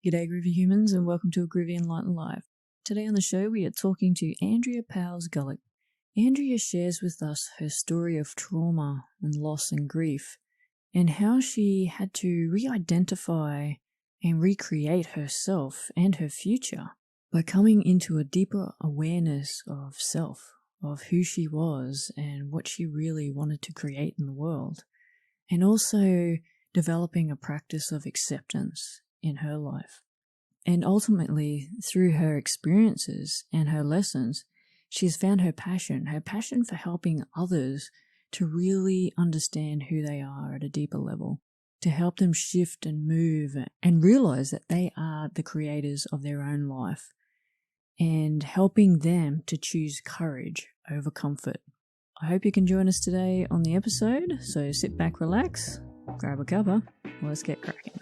G'day, groovy humans, and welcome to a Groovy Enlightened Live. Today on the show, we are talking to Andrea Powles-Gullick. Andrea shares with us her story of trauma and loss and grief, and how she had to re-identify and recreate herself and her future by coming into a deeper awareness of self, of who she was and what she really wanted to create in the world, and also developing a practice of acceptance in her life. And ultimately, through her experiences and her lessons, she's found her passion for helping others to really understand who they are at a deeper level, to help them shift and move and realize that they are the creators of their own life, and helping them to choose courage over comfort. I hope you can join us today on the episode, so sit back, relax, grab a cuppa, let's get cracking.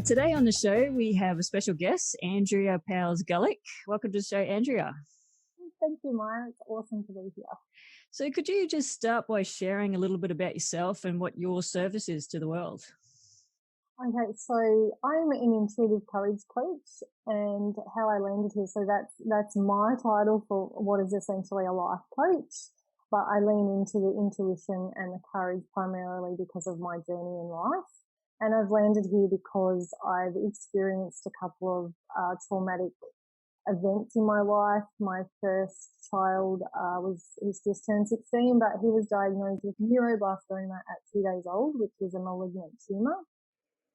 Today on the show, we have a special guest, Andrea Powles-Gullick. Welcome to the show, Andrea. Thank you, Maya. It's awesome to be here. So could you just start by sharing a little bit about yourself and what your service is to the world? Okay, so I'm an intuitive courage coach, and how I landed here. So that's my title for what is essentially a life coach, but I lean into the intuition and the courage primarily because of my journey in life. And I've landed here because I've experienced a couple of traumatic events in my life. My first child he's just turned 16, but he was diagnosed with neuroblastoma at 2 days old, which is a malignant tumour,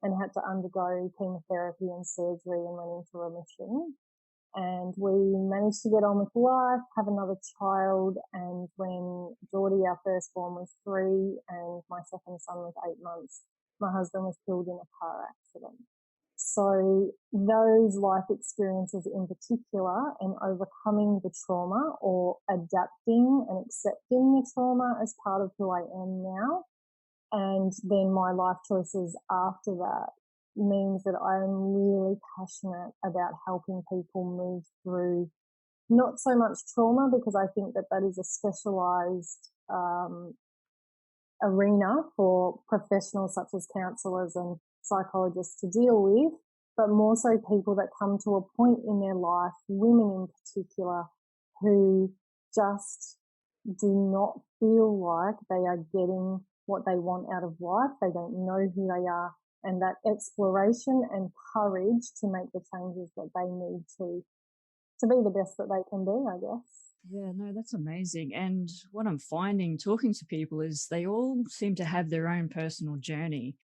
and had to undergo chemotherapy and surgery and went into remission. And we managed to get on with life, have another child, and when Geordie, our firstborn, was 3 and my second son was 8 months, my husband was killed in a car accident. So those life experiences in particular, and overcoming the trauma or adapting and accepting the trauma as part of who I am now, and then my life choices after that, means that I am really passionate about helping people move through not so much trauma, because I think that is a specialized arena for professionals such as counsellors and psychologists to deal with, but more so people that come to a point in their life, women in particular, who just do not feel like they are getting what they want out of life. They don't know who they are, and that exploration and courage to make the changes that they need to be the best that they can be, I guess. Yeah, no, that's amazing. And what I'm finding talking to people is they all seem to have their own personal journey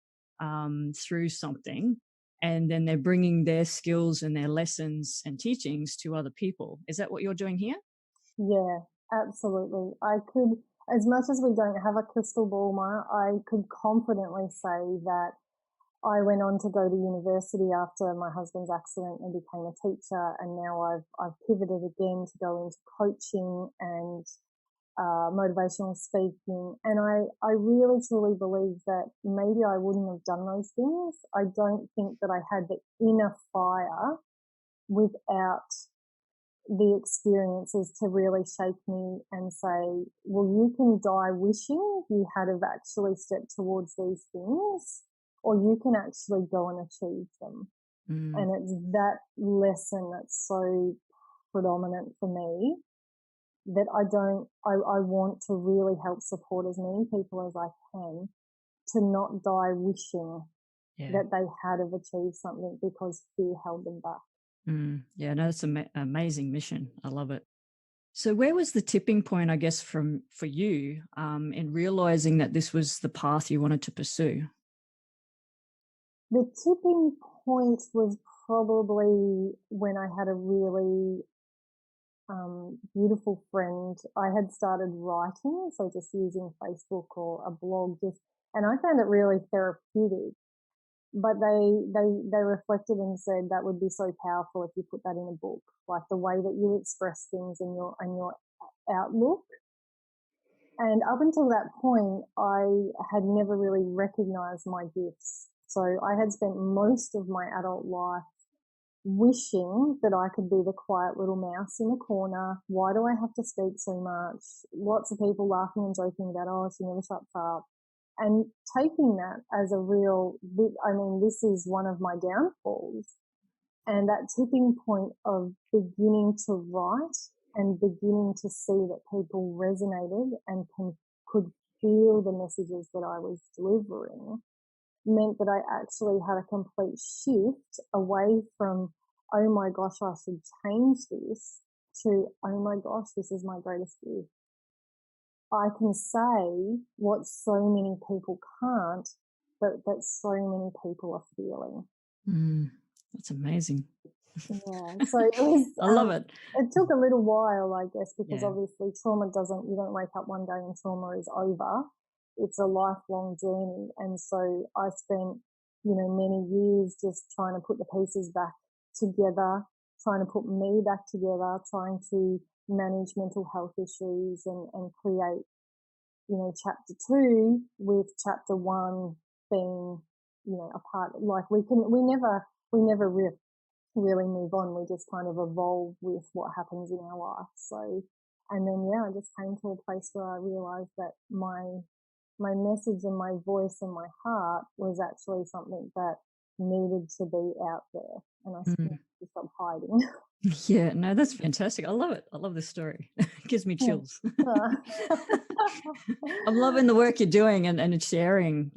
through something, and then they're bringing their skills and their lessons and teachings to other people. Is that what you're doing here? Yeah, absolutely. I could, as much as we don't have a crystal ball, Maya, I could confidently say that I went on to go to university after my husband's accident and became a teacher, and now I've pivoted again to go into coaching and motivational speaking. And I really truly believe that maybe I wouldn't have done those things. I don't think that I had the inner fire without the experiences to really shake me and say, well, you can die wishing you had have actually stepped towards these things, or you can actually go and achieve them. And it's that lesson that's so predominant for me, that I want to really help support as many people as I can to not die wishing that they had have achieved something because fear held them back. Yeah, no, that's an amazing mission. I love it. So where was the tipping point, I guess, for you in realizing that this was the path you wanted to pursue? The tipping point was probably when I had a really beautiful friend. I had started writing, so just using Facebook or a blog, and I found it really therapeutic. But they reflected and said that would be so powerful if you put that in a book, like the way that you express things and your outlook. And up until that point, I had never really recognized my gifts. So I had spent most of my adult life wishing that I could be the quiet little mouse in the corner. Why do I have to speak so much? Lots of people laughing and joking about, oh, she never shuts up. and taking that as a real, I mean, this is one of my downfalls. And that tipping point of beginning to write and beginning to see that people resonated and could feel the messages that I was delivering meant that I actually had a complete shift away from, oh my gosh, I should change this, to, oh my gosh, this is my greatest gift. I can say what so many people can't, but that so many people are feeling. That's amazing. Yeah, so it was. I love it. It took a little while, I guess, because obviously trauma doesn't. You don't wake up one day and trauma is over. It's a lifelong journey, and so I spent, many years just trying to put the pieces back together, trying to put me back together, trying to manage mental health issues and create, chapter 2 with chapter 1 being, a part. Like we never really move on. We just kind of evolve with what happens in our life. So, and then I just came to a place where I realized that my message and my voice and my heart was actually something that needed to be out there, and I needed to stop hiding. Yeah, no, that's fantastic. I love it. I love this story. It gives me chills. I'm loving the work you're doing and sharing,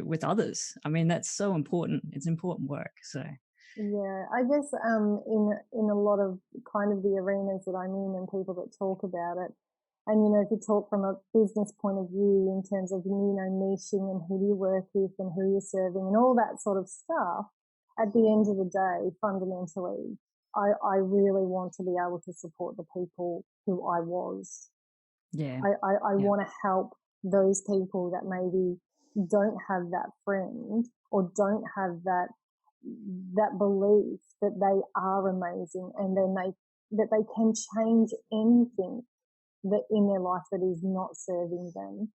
with others. I mean, that's so important. It's important work. So yeah, I guess in a lot of kind of the arenas that I'm in and people that talk about it, and if you talk from a business point of view in terms of niching and who you work with and who you're serving and all that sort of stuff, at the end of the day, fundamentally, I really want to be able to support the people who I was. Yeah, I want to help those people that maybe don't have that friend or don't have that belief that they are amazing, and then that they can change anything that in their life that is not serving them,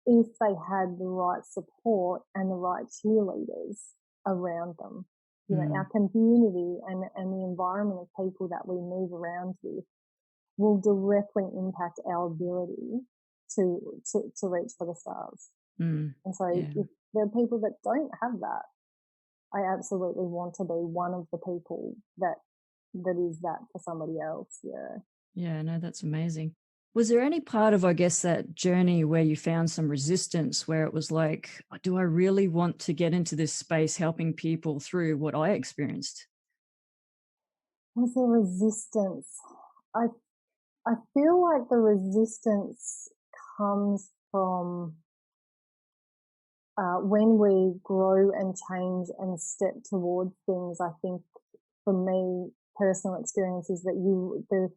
if they had the right support and the right cheerleaders around them. Our community and the environment of people that we move around with will directly impact our ability to reach for the stars. And so if there are people that don't have that, I absolutely want to be one of the people that is that for somebody else. Yeah, no, that's amazing. Was there any part of, I guess, that journey where you found some resistance, where it was like, do I really want to get into this space helping people through what I experienced? Was there resistance? I feel like the resistance comes from when we grow and change and step towards things. I think for me, personal experience is that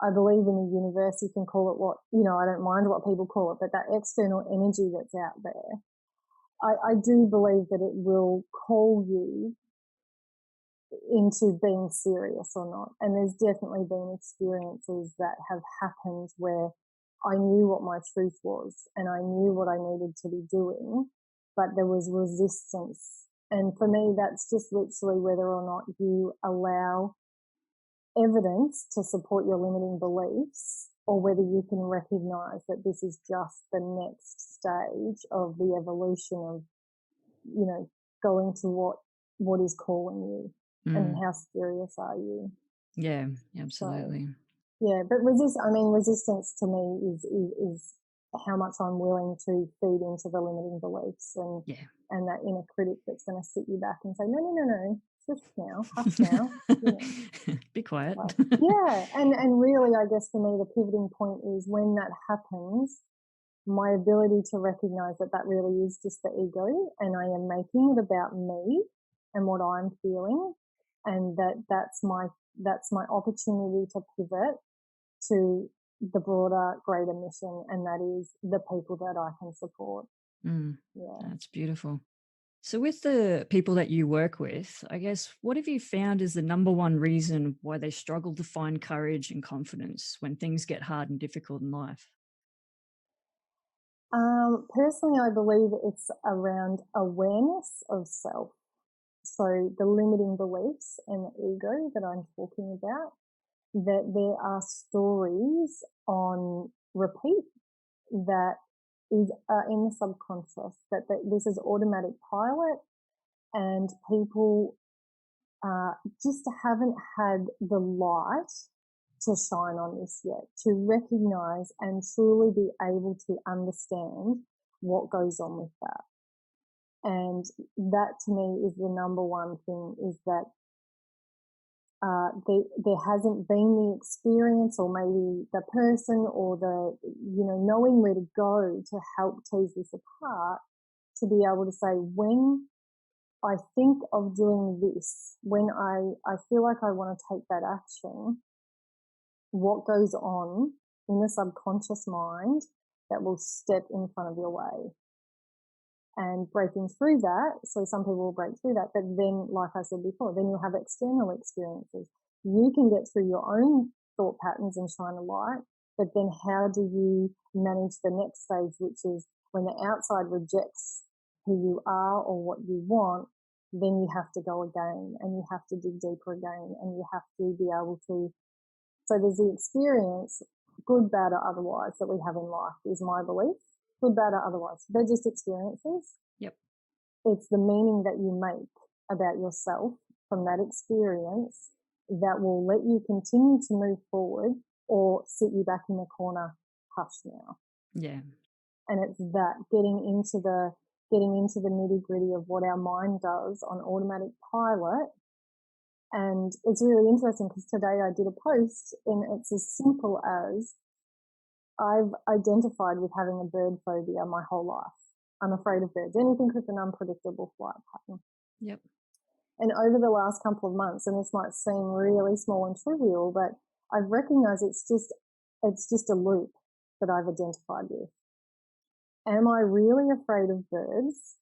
I believe in the universe. You can call it what, I don't mind what people call it, but that external energy that's out there, I do believe that it will call you into being serious or not. And there's definitely been experiences that have happened where I knew what my truth was and I knew what I needed to be doing, but there was resistance. And for me, that's just literally whether or not you allow evidence to support your limiting beliefs, or whether you can recognize that this is just the next stage of the evolution of, going to what is calling you. And how serious are you? Yeah, absolutely. So, yeah, but resistance to me is how much I'm willing to feed into the limiting beliefs and that inner critic that's going to sit you back and say, no, shush now, hush now. Be quiet. And really, I guess for me, the pivoting point is when that happens, my ability to recognize that really is just the ego, and I am making it about me and what I'm feeling, and that's my opportunity to pivot to the broader, greater mission, and that is the people that I can support. That's beautiful. So with the people that you work with, I guess, what have you found is the number one reason why they struggle to find courage and confidence when things get hard and difficult in life? Personally, I believe it's around awareness of self. So the limiting beliefs and the ego that I'm talking about, that there are stories on repeat that is in the subconscious, that this is automatic pilot, and people just haven't had the light to shine on this yet, to recognize and truly be able to understand what goes on with that. And that to me is the number one thing, is that there hasn't been the experience, or maybe the person, or the, knowing where to go to help tease this apart, to be able to say, when I think of doing this, when I feel like I want to take that action, what goes on in the subconscious mind that will step in front of your way. And breaking through that, so some people will break through that, but then, like I said before, then you'll have external experiences. You can get through your own thought patterns and shine a light, but then how do you manage the next stage, which is when the outside rejects who you are or what you want, then you have to go again, and you have to dig deeper again, and you have to be able to. So there's the experience, good, bad, or otherwise, that we have in life, is my belief. Good, bad, or otherwise. They're just experiences. Yep. It's the meaning that you make about yourself from that experience that will let you continue to move forward, or sit you back in the corner, hush now. Yeah. And it's that getting into the nitty gritty of what our mind does on automatic pilot. And it's really interesting, because today I did a post, and it's as simple as, I've identified with having a bird phobia my whole life. I'm afraid of birds, anything with an unpredictable flight pattern. Yep. And over the last couple of months, and this might seem really small and trivial, but I've recognized it's just a loop that I've identified with. Am I really afraid of birds,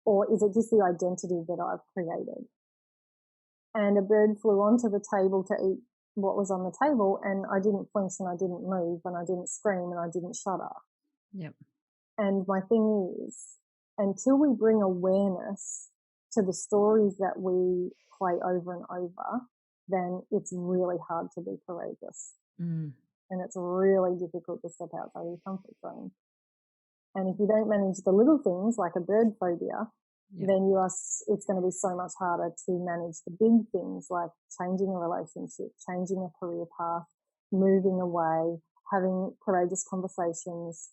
or is it just the identity that I've created? And a bird flew onto the table to eat what was on the table, and I didn't flinch, and I didn't move, and I didn't scream, and I didn't shudder. Yep. And my thing is, until we bring awareness to the stories that we play over and over, then it's really hard to be courageous. And it's really difficult to step outside your comfort zone. And if you don't manage the little things, like a bird phobia, then it's going to be so much harder to manage the big things, like changing a relationship, changing a career path, moving away, having courageous conversations,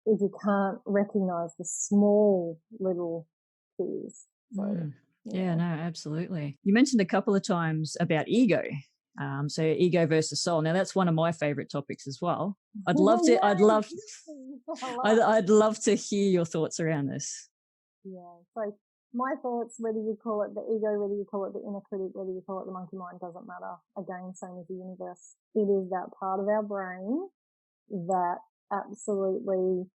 if you can't recognize the small little fears. So, yeah, no, absolutely. You mentioned a couple of times about ego. So ego versus soul. Now that's one of my favorite topics as well. I'd love to hear your thoughts around this. Yeah. So my thoughts, whether you call it the ego, whether you call it the inner critic, whether you call it the monkey mind, doesn't matter. Again, same as the universe. It is that part of our brain that absolutely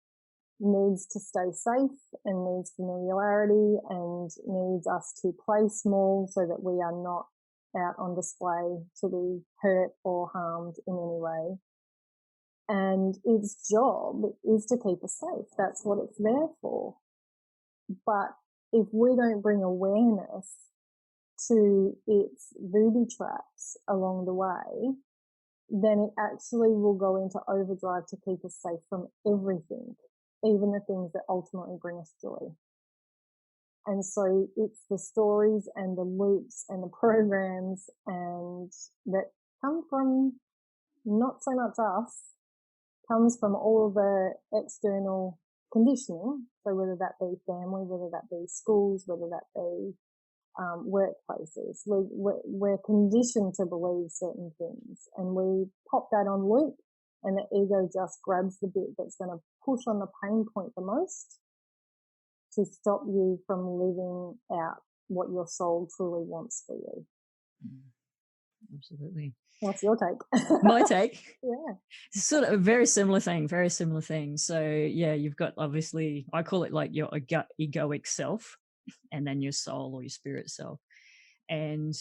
needs to stay safe, and needs familiarity, and needs us to play small, so that we are not out on display to be hurt or harmed in any way. And its job is to keep us safe. That's what it's there for. But if we don't bring awareness to its booby traps along the way, then it actually will go into overdrive to keep us safe from everything, even the things that ultimately bring us joy. And so it's the stories and the loops and the programs and that come from not so much us, comes from all the external conditioning. So whether that be family, whether that be schools, whether that be workplaces, we're conditioned to believe certain things, and we pop that on loop, and the ego just grabs the bit that's going to push on the pain point the most to stop you from living out what your soul truly wants for you. Absolutely. What's your take? My take? Yeah. It's sort of a very similar thing. So yeah, you've got, obviously, I call it like your egoic self, and then your soul or your spirit self. And,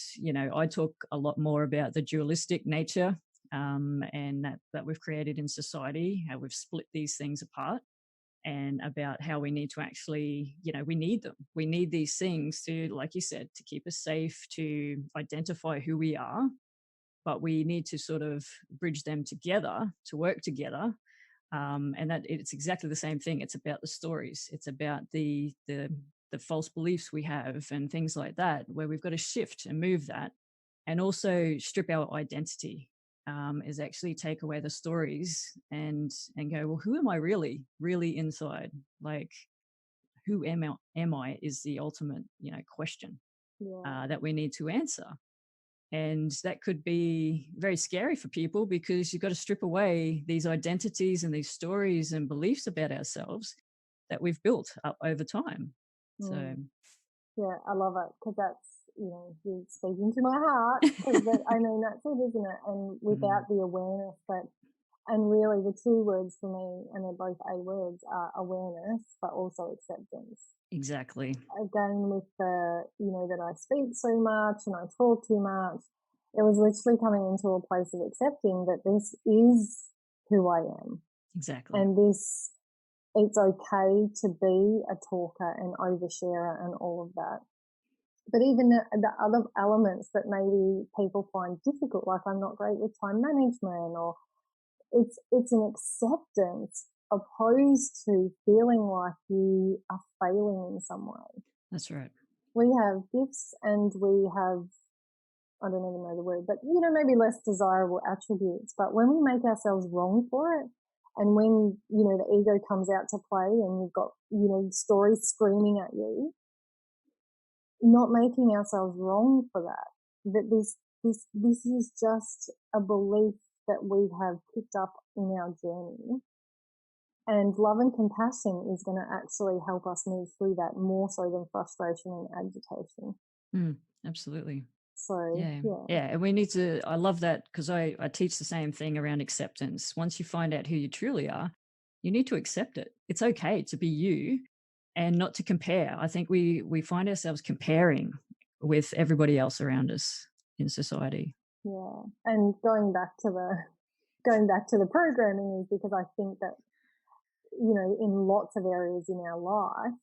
I talk a lot more about the dualistic nature and that we've created in society, how we've split these things apart, and about how we need to actually, we need them. We need these things to, like you said, to keep us safe, to identify who we are, but we need to sort of bridge them together to work together And that it's exactly the same thing. It's about the stories. It's about the false beliefs we have and things like that, where we've got to shift and move that, and also strip our identity. Is actually take away the stories and go, well, who am I really inside? Like, who am I is the ultimate, question that we need to answer. And that could be very scary for people, because you've got to strip away these identities and these stories and beliefs about ourselves that we've built up over time. So yeah, I love it, because that's, you're speaking to my heart, because I mean, that's it, isn't it? And without the awareness that, and really the two words for me, and they're both A words, are awareness, but also acceptance. Exactly. Again, with the, that I speak so much and I talk too much, it was literally coming into a place of accepting that this is who I am. Exactly. And it's okay to be a talker and oversharer and all of that. But even the other elements that maybe people find difficult, like I'm not great with time management, or it's an acceptance opposed to feeling like you are failing in some way. That's right. We have gifts and we have, I don't even know the word, but maybe less desirable attributes. But when we make ourselves wrong for it, and when, the ego comes out to play and you've got, stories screaming at you, not making ourselves wrong for that this is just a belief that we have picked up in our journey. And love and compassion is going to actually help us move through that more so than frustration and agitation. Absolutely. So, yeah. And we need to, I love that, because I teach the same thing around acceptance. Once you find out who you truly are, you need to accept it. It's okay to be you and not to compare. I think we find ourselves comparing with everybody else around us in society. Yeah. And going back to the programming is because I think that, in lots of areas in our life,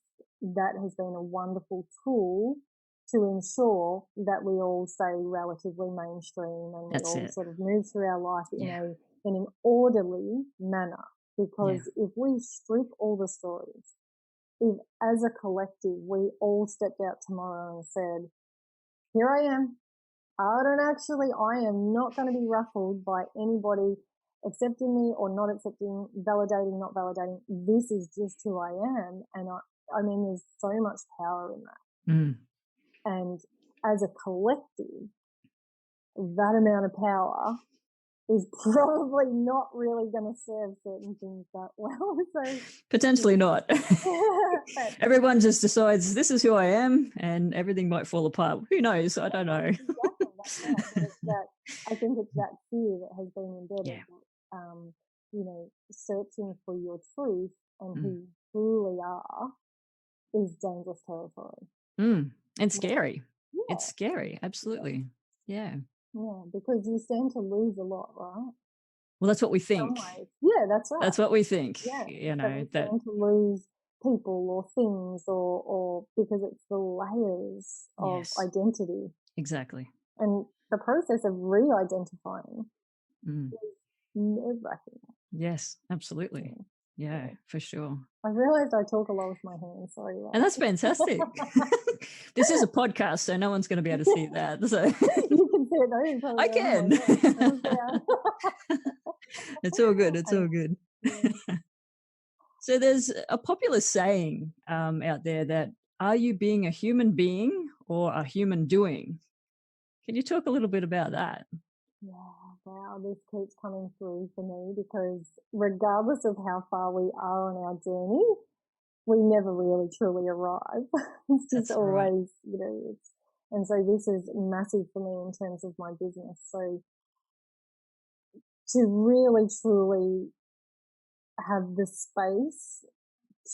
that has been a wonderful tool to ensure that we all stay relatively mainstream and we all sort of move through our life in an orderly manner. Because if we strip all the stories, if as a collective we all stepped out tomorrow and said, here I am, I am not going to be ruffled by anybody accepting me or not accepting, validating, not validating. This is just who I am. And I mean, there's so much power in that. And as a collective, that amount of power is probably not really going to serve certain things that well. So potentially not. Everyone just decides this is who I am, and everything might fall apart. Who knows? I don't know. Exactly. That's right. But I think it's that fear that has been embedded. Searching for your truth and who you truly are is dangerous territory. And scary. It's scary. Absolutely. Yeah, because you stand to lose a lot, right? Well, that's what we think. Yeah, that's right. That's what we think. Yeah. That stand to lose people or things or because it's the layers of identity. Exactly. And the process of re-identifying is nerve-wracking. Yes, absolutely. Yeah, for sure. I realized I talk a lot with my hands. Sorry. And that's fantastic. This is a podcast, so no one's going to be able to see that. So you can see it though. I can. It's all good. It's all good. So there's a popular saying out there that, are you being a human being or a human doing? Can you talk a little bit about that? Yeah, wow, this keeps coming through for me, because regardless of how far we are on our journey, we never really truly arrive. It's just always, and so this is massive for me in terms of my business. So to really truly have the space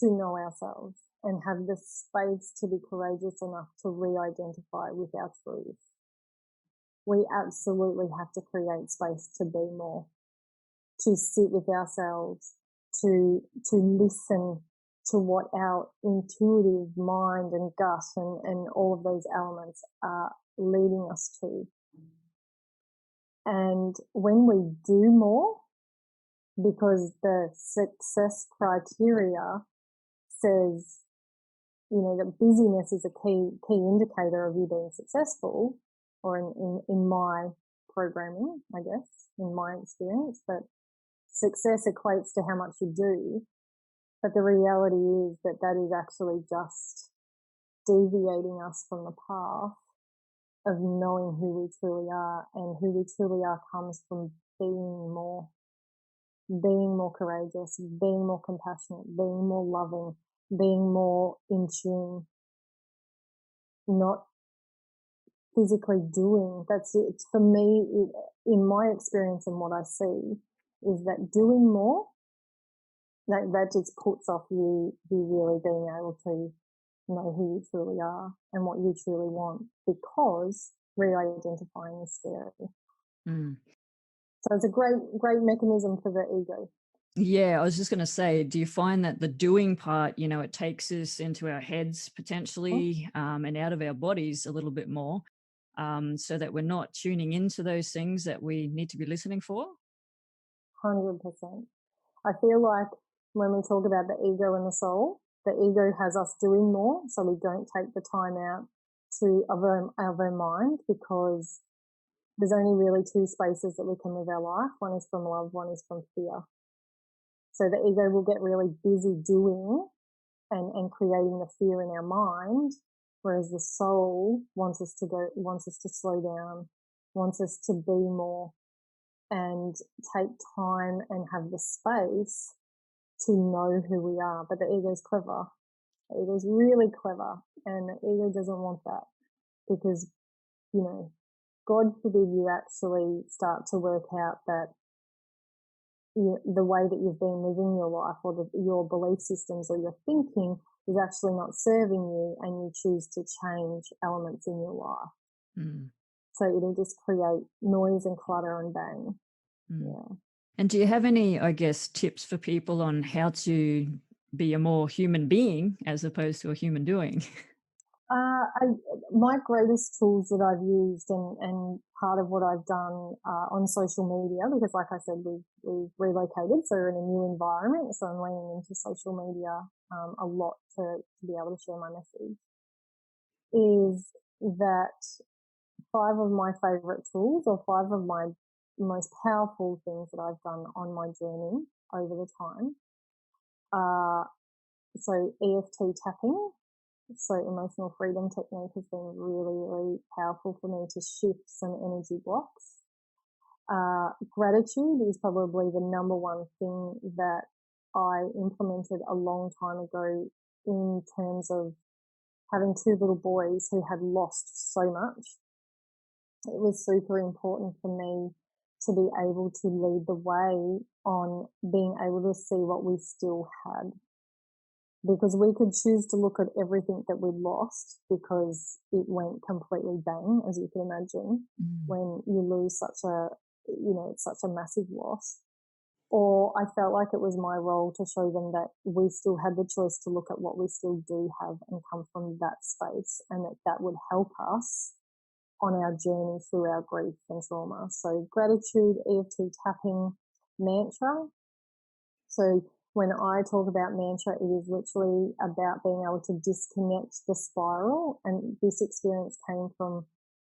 to know ourselves and have the space to be courageous enough to re-identify with our truth, we absolutely have to create space to be more, to sit with ourselves, to listen to what our intuitive mind and gut and all of those elements are leading us to. And when we do more, because the success criteria says, that busyness is a key indicator of you being successful, or in my programming, I guess, in my experience, that success equates to how much you do. But the reality is that is actually just deviating us from the path of knowing who we truly are, and who we truly are comes from being more courageous, being more compassionate, being more loving, being more in tune, not physically doing. That's it. For me, in my experience and what I see, is that doing more, that just puts off you really being able to know who you truly are and what you truly want, because re-identifying is scary. So it's a great mechanism for the ego. Yeah, I was just going to say, do you find that the doing part, it takes us into our heads potentially and out of our bodies a little bit more, so that we're not tuning into those things that we need to be listening for? 100%. I feel like when we talk about the ego and the soul, the ego has us doing more, so we don't take the time out of our mind, because there's only really two spaces that we can live our life. One is from love, one is from fear. So the ego will get really busy doing and creating the fear in our mind, whereas the soul wants us to slow down, wants us to be more and take time and have the space to know who we are. But the ego's clever. The ego's really clever, and the ego doesn't want that, because, God forbid you actually start to work out that the way that you've been living your life, or your belief systems or your thinking, is actually not serving you, and you choose to change elements in your life. So it'll just create noise and clutter and bang. Yeah. And do you have any, I guess, tips for people on how to be a more human being as opposed to a human doing? My greatest tools that I've used, and part of what I've done on social media, because like I said, we've relocated, so we're in a new environment, so I'm leaning into social media a lot to be able to share my message, is that 5 of my favorite tools, or 5 of my most powerful things that I've done on my journey over the time are, so EFT tapping. So emotional freedom technique has been really, really powerful for me to shift some energy blocks. Gratitude is probably the number one thing that I implemented a long time ago, in terms of having 2 little boys who had lost so much. It was super important for me to be able to lead the way on being able to see what we still had. Because we could choose to look at everything that we lost, because it went completely bang, as you can imagine, when you lose such a massive loss. Or I felt like it was my role to show them that we still had the choice to look at what we still do have and come from that space, and that would help us on our journey through our grief and trauma. So gratitude, EFT tapping, mantra. So when I talk about mantra, it is literally about being able to disconnect the spiral. And this experience came from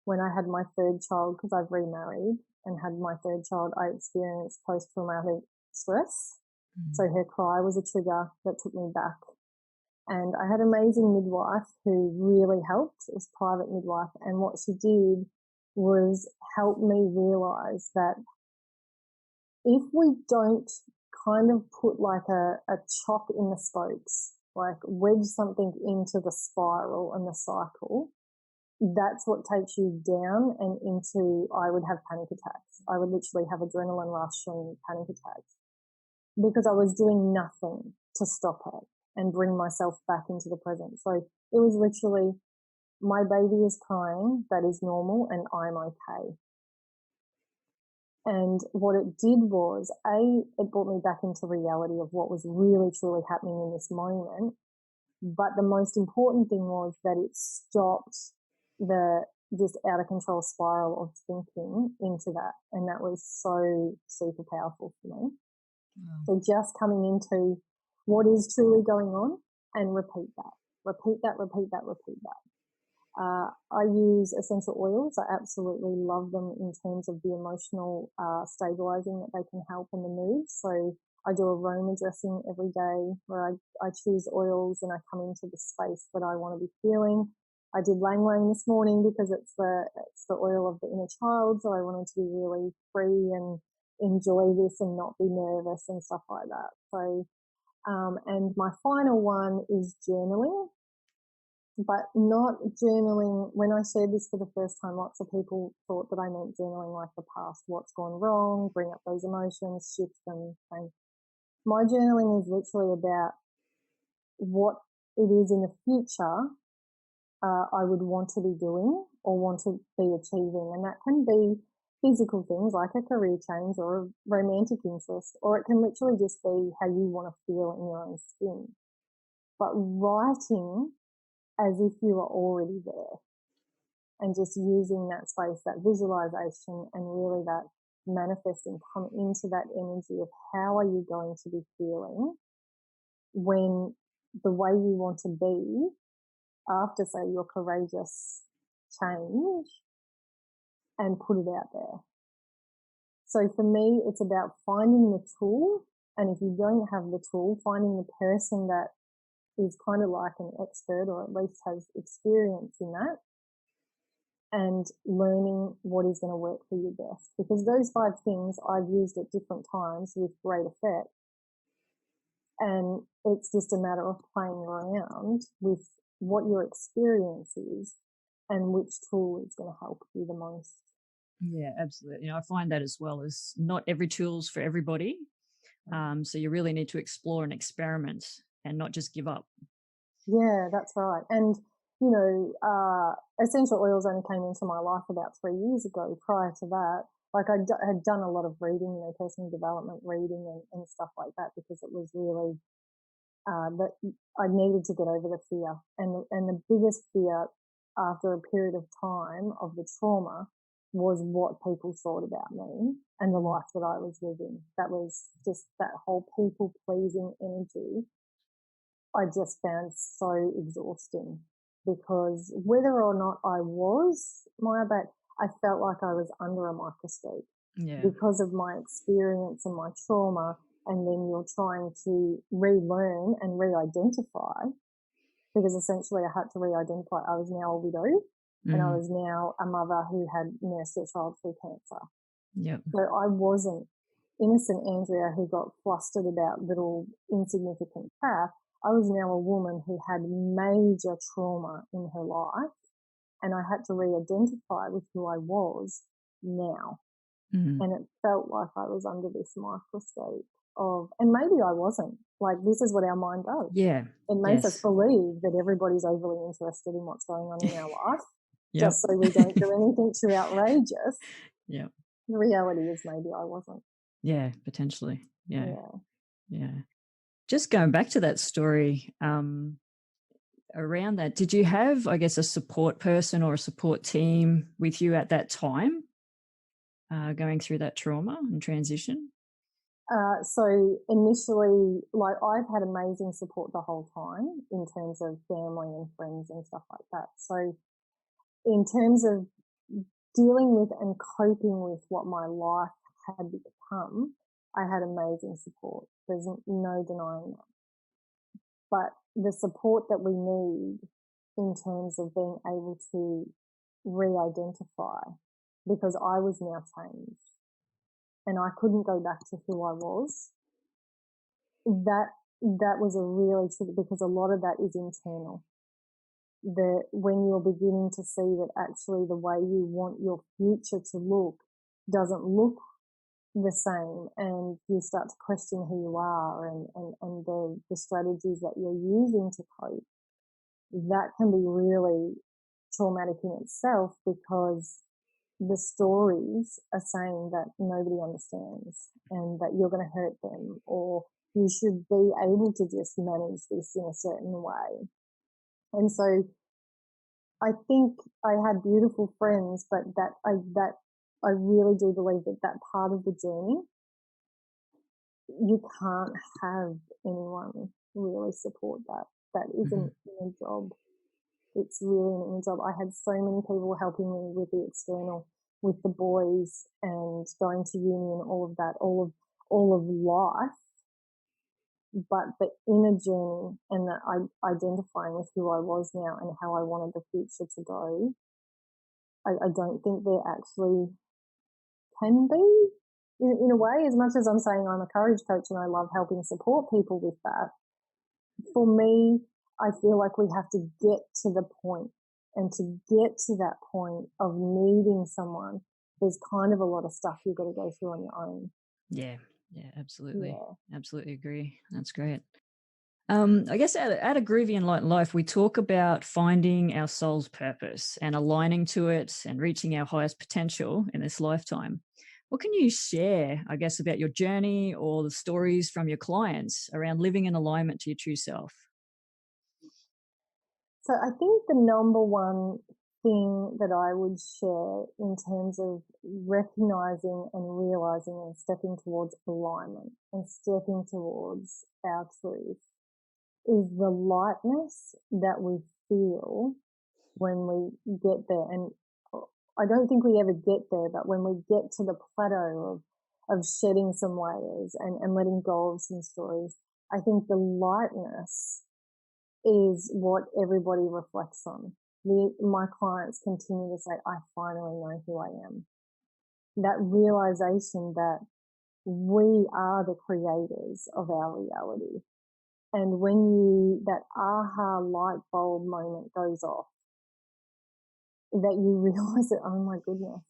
when I had my 3rd child, because I've remarried and had my 3rd child. I experienced post-traumatic stress. So her cry was a trigger that took me back. And I had an amazing midwife who really helped. It was private midwife. And what she did was help me realize that if we don't kind of put like a chock in the spokes, like wedge something into the spiral and the cycle, that's what takes you down and into, I would have panic attacks. I would literally have adrenaline rush and panic attacks, because I was doing nothing to stop it and bring myself back into the present. So it was literally, my baby is crying, that is normal, and I'm okay. And what it did was, it brought me back into reality of what was really truly happening in this moment. But the most important thing was that it stopped this out of control spiral of thinking into that. And that was so super powerful for me. Wow. So just coming into what is truly going on and repeat that, repeat that, repeat that, repeat that. I use essential oils. I absolutely love them in terms of the emotional stabilizing that they can help in the mood. So I do aroma dressing every day where I choose oils and I come into the space that I want to be feeling. I did Lang Lang this morning because it's the oil of the inner child. So I wanted to be really free and enjoy this and not be nervous and stuff like that. So, and my final one is journaling, but not journaling. When I shared this for the first time, lots of people thought that I meant journaling like the past, what's gone wrong, bring up those emotions, shift them. And my journaling is literally about what it is in the future I would want to be doing or want to be achieving. And that can be physical things like a career change or a romantic interest, or it can literally just be how you want to feel in your own skin. But writing as if you are already there and just using that space, that visualization, and really that manifesting, come into that energy of how are you going to be feeling when the way you want to be after, say, your courageous change, and put it out there. So for me, it's about finding the tool. And if you don't have the tool, finding the person that is kind of like an expert or at least has experience in that, and learning what is going to work for you best. Because those 5 things I've used at different times with great effect. And it's just a matter of playing around with what your experience is and which tool is going to help you the most. Yeah, absolutely. I find that as well, as not every tool's for everybody. So you really need to explore and experiment and not just give up. Yeah, that's right. And, essential oils only came into my life about 3 years ago. Prior to that, like I had done a lot of reading, personal development reading and stuff like that, because it was really that I needed to get over the fear. And the biggest fear after a period of time of the trauma was what people thought about me and the life that I was living. That was just that whole people pleasing energy. I just found so exhausting, because whether or not I was Maya, but I felt like I was under a microscope because of my experience and my trauma. And then you're trying to relearn and re-identify, because essentially I had to re-identify. I was now a widow and I was now a mother who had nursed their child through cancer. Yep. So I wasn't innocent Andrea who got flustered about little insignificant crap. I was now a woman who had major trauma in her life, and I had to re-identify with who I was now. And it felt like I was under this microscope of, and maybe I wasn't. Like, this is what our mind does. Yeah. It makes us believe that everybody's overly interested in what's going on in our life, just so we don't do anything too outrageous. Yeah. The reality is maybe I wasn't. Yeah, potentially. Yeah. Just going back to that story, around that, did you have, I guess, a support person or a support team with you at that time, going through that trauma and transition? So initially, like, I've had amazing support the whole time in terms of family and friends and stuff like that. So in terms of dealing with and coping with what my life had become, I had amazing support. There's no denying that. But the support that we need in terms of being able to re-identify, because I was now changed and I couldn't go back to who I was, that was a really tricky, because a lot of that is internal. When you're beginning to see that actually the way you want your future to look doesn't look the same, and you start to question who you are and the strategies that you're using to cope, that can be really traumatic in itself, because the stories are saying that nobody understands and that you're going to hurt them, or you should be able to just manage this in a certain way. And so I think I had beautiful friends, but I really do believe that part of the journey you can't have anyone really support that. That isn't in a job. It's really an inner job. I had so many people helping me with the external, with the boys and going to uni and all of that, all of life. But the inner journey and that identifying with who I was now and how I wanted the future to go, I don't think there actually can be in a way. As much as I'm saying I'm a courage coach and I love helping support people with that, for me, I feel like we have to get to the point, and to get to that point of needing someone, there's kind of a lot of stuff you've got to go through on your own. Yeah, absolutely. Yeah. Absolutely agree. That's great. I guess at a Groovy Enlightened Life, we talk about finding our soul's purpose and aligning to it and reaching our highest potential in this lifetime. What can you share, I guess, about your journey or the stories from your clients around living in alignment to your true self? So I think the number one thing that I would share in terms of recognizing and realizing and stepping towards alignment and stepping towards our truth is the lightness that we feel when we get there. And I don't think we ever get there, but when we get to the plateau of shedding some layers and letting go of some stories, I think the lightness is what everybody reflects on. My clients continue to say, I finally know who I am. That realization that we are the creators of our reality. And when that aha light bulb moment goes off, that you realize that, oh my goodness,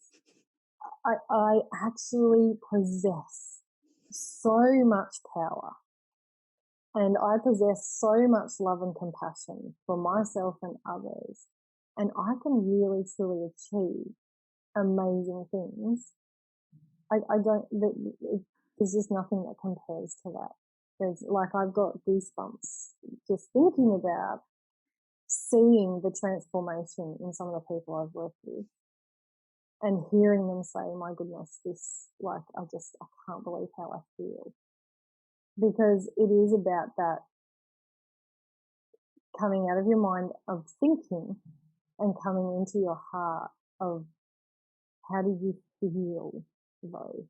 I actually possess so much power. And I possess so much love and compassion for myself and others. And I can really, truly achieve amazing things. There's just nothing that compares to that. I've got goosebumps just thinking about seeing the transformation in some of the people I've worked with and hearing them say, my goodness, I can't believe how I feel. Because it is about that coming out of your mind of thinking and coming into your heart of how do you feel though?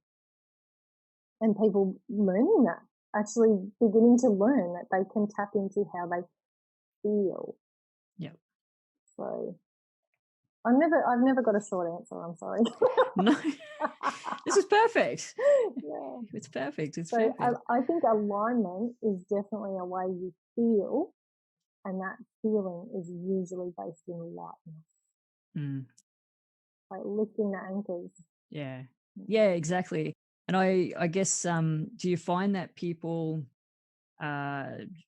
And people learning that, actually beginning to learn that they can tap into how they feel. Yeah. So I've never got a short answer, I'm sorry. No, this is perfect. Yeah. It's perfect. It's so perfect. I think alignment is definitely a way you feel, and that feeling is usually based in lightness. Like lifting the anchors. Yeah, exactly. And I guess, do you find that people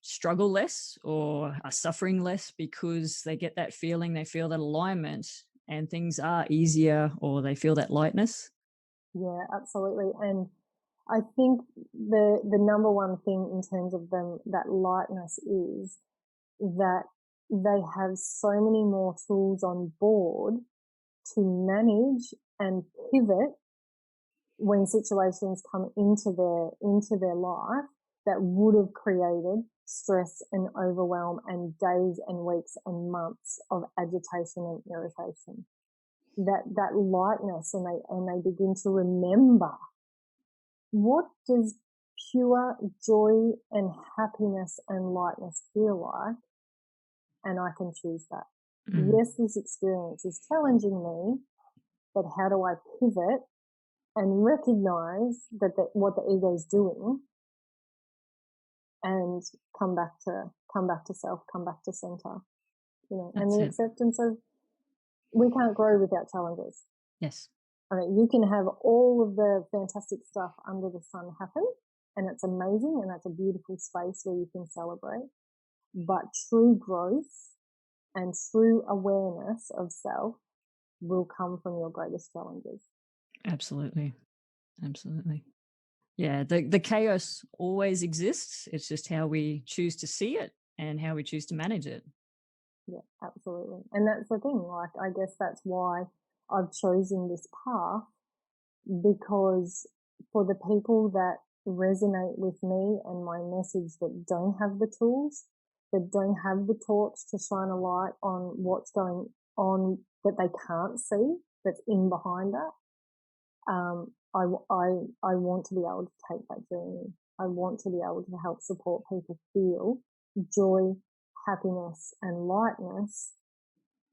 struggle less or are suffering less because they get that feeling, they feel that alignment, and things are easier, or they feel that lightness? Yeah, absolutely. And I think the number one thing in terms of them, that lightness, is that they have so many more tools on board to manage and pivot when situations come into their life that would have created stress and overwhelm and days and weeks and months of agitation and irritation. That lightness, and they begin to remember, what does pure joy and happiness and lightness feel like? And I can choose that. Yes, this experience is challenging me, but how do I pivot and recognize what the ego is doing, and come back to self, come back to center, and the acceptance of we can't grow without challenges. Yes. I mean, you can have all of the fantastic stuff under the sun happen, and it's amazing, and that's a beautiful space where you can celebrate. But true growth and true awareness of self will come from your greatest challenges. Absolutely. Yeah, the chaos always exists. It's just how we choose to see it and how we choose to manage it. Yeah, absolutely. And that's the thing, I guess that's why I've chosen this path, because for the people that resonate with me and my message that don't have the tools, that don't have the torch to shine a light on what's going on that they can't see, that's in behind that. I want to be able to take that journey. I want to be able to help support people feel joy, happiness, and lightness,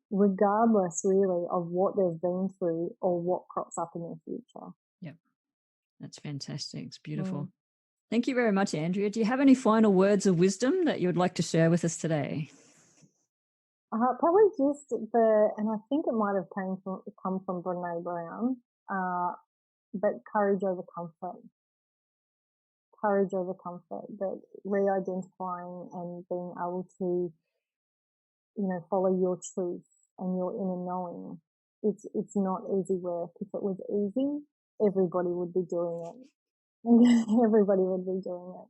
regardless really of what they've been through or what crops up in their future. Yep. That's fantastic. It's beautiful. Thank you very much, Andrea. Do you have any final words of wisdom that you would like to share with us today? Probably just and I think it might have come from Brene Brown, but courage over comfort. Courage over comfort, that re-identifying and being able to, follow your truth and your inner knowing. It's not easy work. If it was easy, everybody would be doing it. Everybody would be doing it.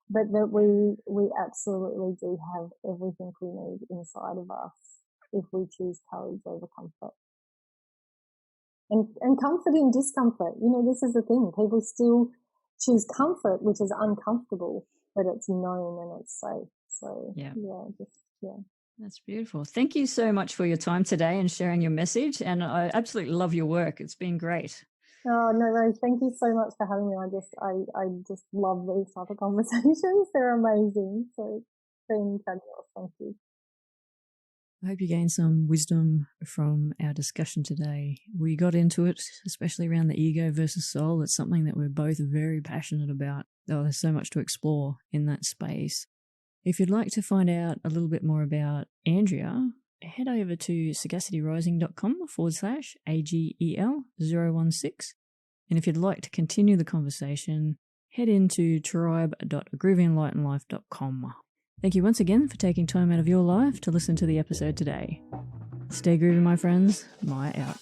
But that we absolutely do have everything we need inside of us if we choose courage over comfort. And comfort in discomfort. This is the thing. People still choose comfort, which is uncomfortable, but it's known and it's safe. So yeah. That's beautiful. Thank you so much for your time today and sharing your message. And I absolutely love your work. It's been great. Oh, no worries. Thank you so much for having me. I just love these type of conversations. They're amazing. So it's been fabulous. Thank you. I hope you gained some wisdom from our discussion today. We got into it, especially around the ego versus soul. It's something that we're both very passionate about. Oh, there's so much to explore in that space. If you'd like to find out a little bit more about Andrea, head over to sagacityrising.com/AGEL016. And if you'd like to continue the conversation, head into tribe.groovyandlightenlife.com. Thank you once again for taking time out of your life to listen to the episode today. Stay groovy, my friends. Maya out.